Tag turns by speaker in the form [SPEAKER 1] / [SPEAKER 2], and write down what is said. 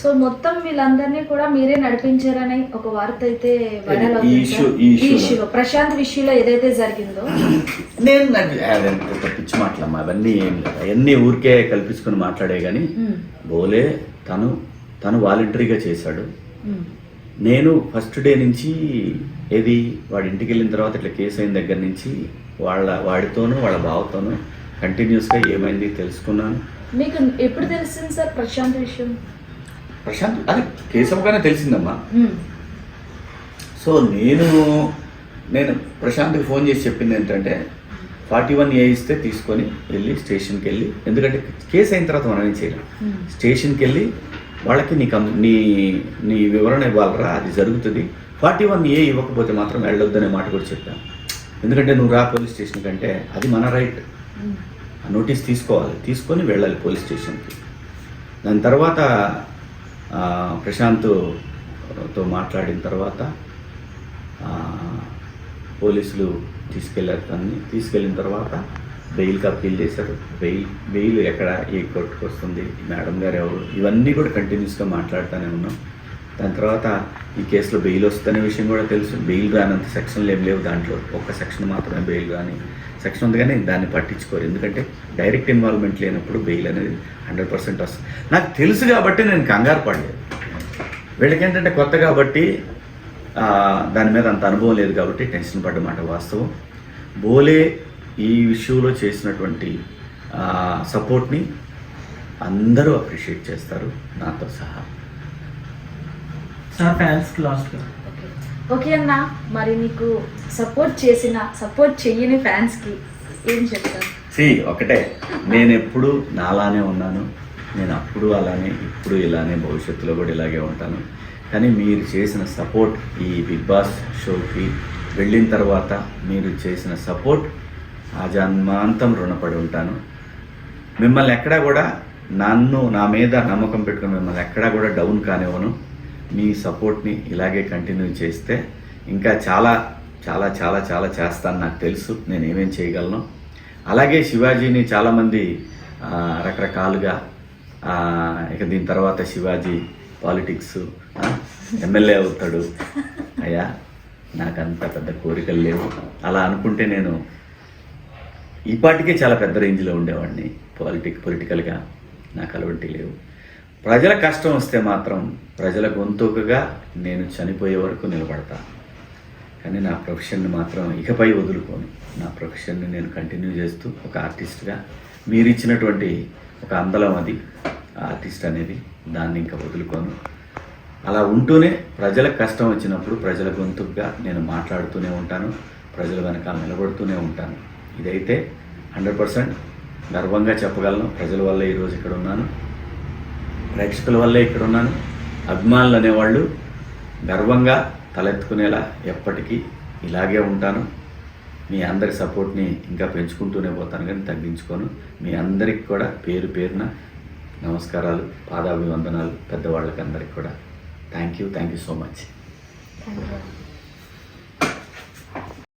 [SPEAKER 1] So మొత్తం వీళ్ళందరినీ కూడా మీరే నడిపించారని ఒక వార్త అయితే వైరల్ అవుతుంది. ప్రశాంత్ విషయంలో ఏదైతే జరిగిందో
[SPEAKER 2] నేను పిచ్చి మాట్లాడమ్మా, అవన్నీ ఏం లేదు, అవన్నీ ఊరికే కల్పించుకొని మాట్లాడే కానీ బోలే తను వాలంటరీగా చేశాడు. నేను ఫస్ట్ డే నుంచి ఏది వాడి ఇంటికి వెళ్ళిన తర్వాత ఇట్లా కేసు అయిన దగ్గర నుంచి వాడితోనూ వాళ్ళ బావతోనూ కంటిన్యూస్గా ఏమైంది తెలుసుకున్నాను.
[SPEAKER 1] మీకు ఎప్పుడు తెలిసింది సార్ ప్రశాంత్ విషయం?
[SPEAKER 2] ప్రశాంత్ అది కేసు అవగానే తెలిసిందమ్మా. సో నేను ప్రశాంత్కి ఫోన్ చేసి చెప్పింది ఏంటంటే 41A ఇస్తే తీసుకొని వెళ్ళి స్టేషన్కి వెళ్ళి, ఎందుకంటే కేసు అయిన తర్వాత మనం ఏం చేయలేం, స్టేషన్కి వెళ్ళి వాళ్ళకి నీ వివరణ ఇవ్వాలరా, అది జరుగుతుంది. 41A ఇవ్వకపోతే మాత్రం వెళ్ళొద్దనే మాట కూడా చెప్పాను. ఎందుకంటే నువ్వు రా పోలీస్ స్టేషన్ కంటే అది మన రైట్, నోటీస్ తీసుకోవాలి, తీసుకొని వెళ్ళాలి పోలీస్ స్టేషన్కి. దాని తర్వాత ప్రశాంత్తో మాట్లాడిన తర్వాత పోలీసులు తీసుకెళ్ళిన తర్వాత బెయిల్కి అప్పీల్ చేశారు. బెయిల్ ఎక్కడ, ఏ కోర్టుకు వస్తుంది, మేడం గారు ఎవరు, ఇవన్నీ కూడా కంటిన్యూస్గా మాట్లాడుతూనే ఉన్నాం. దాని తర్వాత ఈ కేసులో బెయిల్ వస్తుందనే విషయం కూడా తెలుసు. బెయిల్ రానంత సెక్షన్లు ఏం లేవు, దాంట్లో ఒక్క సెక్షన్ మాత్రమే బెయిల్ రాని సెక్షన్ ఉంది, కానీ దాన్ని పట్టించుకోరు. ఎందుకంటే డైరెక్ట్ ఇన్వాల్వ్మెంట్ లేనప్పుడు బెయిల్ అనేది 100% వస్తుంది. నాకు తెలుసు కాబట్టి నేను కంగారు పడలేదు. వీళ్ళకి ఏంటంటే కొత్త కాబట్టి దాని మీద అంత అనుభవం లేదు కాబట్టి టెన్షన్ పడ్డమాట వాస్తవం. బోలే ఈ విషయంలో చేసినటువంటి సపోర్ట్ని అందరూ అప్రిషియేట్ చేస్తారు, నాతో సహా.
[SPEAKER 1] ఓకే అన్న, మరి మీకు సపోర్ట్ చెయ్యని ఫ్యాన్స్కి ఏం చెప్తారు?
[SPEAKER 2] ఒకటే, నేను ఎప్పుడు నాలానే ఉన్నాను, నేను అప్పుడు అలానే, ఇప్పుడు ఇలానే, భవిష్యత్తులో కూడా ఇలాగే ఉంటాను. కానీ మీరు చేసిన సపోర్ట్, ఈ బిగ్ బాస్ షోకి వెళ్ళిన తర్వాత మీరు చేసిన సపోర్ట్ ఆ జన్మాంతం రుణపడి ఉంటాను. మిమ్మల్ని ఎక్కడా కూడా నా మీద నమ్మకం పెట్టుకుని మిమ్మల్ని ఎక్కడా కూడా డౌన్ కానివ్వను. మీ సపోర్ట్ని ఇలాగే కంటిన్యూ చేస్తే ఇంకా చాలా చాలా చాలా చాలా చేస్తాను, నాకు తెలుసు నేను ఏమేం చేయగలను. అలాగే శివాజీని చాలామంది రకరకాలుగా ఇక దీని తర్వాత శివాజీ పాలిటిక్స్ ఎమ్మెల్యే అవుతాడు, అయ్యా నాకంత పెద్ద కోరికలు లేవు. అలా అనుకుంటే నేను ఈ పాటికే చాలా పెద్ద రేంజ్లో ఉండేవాడిని. పొలిటికల్గా నాకు అలవంటి లేవు. ప్రజల కష్టం వస్తే మాత్రం ప్రజల గొంతుకగా నేను చనిపోయే వరకు నిలబడతా. కానీ నా ప్రొఫెషన్ని మాత్రం ఇకపై వదులుకోను. నా ప్రొఫెషన్ని నేను కంటిన్యూ చేస్తూ ఒక ఆర్టిస్ట్గా మీరు ఇచ్చినటువంటి ఒక అందలం అది ఆర్టిస్ట్ అనేది, దాన్ని ఇంకా వదులుకోను. అలా ఉంటూనే ప్రజల కష్టం వచ్చినప్పుడు ప్రజల గొంతుగా నేను మాట్లాడుతూనే ఉంటాను, ప్రజల వెనకాల నిలబడుతూనే ఉంటాను. ఇదైతే 100% గర్వంగా చెప్పగలను. ప్రజల వల్ల ఈరోజు ఇక్కడ ఉన్నాను, ప్రేక్షకుల వల్లే ఇక్కడ ఉన్నాను. అభిమానులు అనేవాళ్ళు గర్వంగా తలెత్తుకునేలా ఎప్పటికీ ఇలాగే ఉంటాను. మీ అందరి సపోర్ట్ని ఇంకా పెంచుకుంటూనే పోతాను, కానీ తగ్గించుకోను. మీ అందరికి కూడా పేరు పేరున నమస్కారాలు, పాదాభివందనాలు. పెద్దవాళ్ళకి అందరికి కూడా థ్యాంక్ యూ సో మచ్.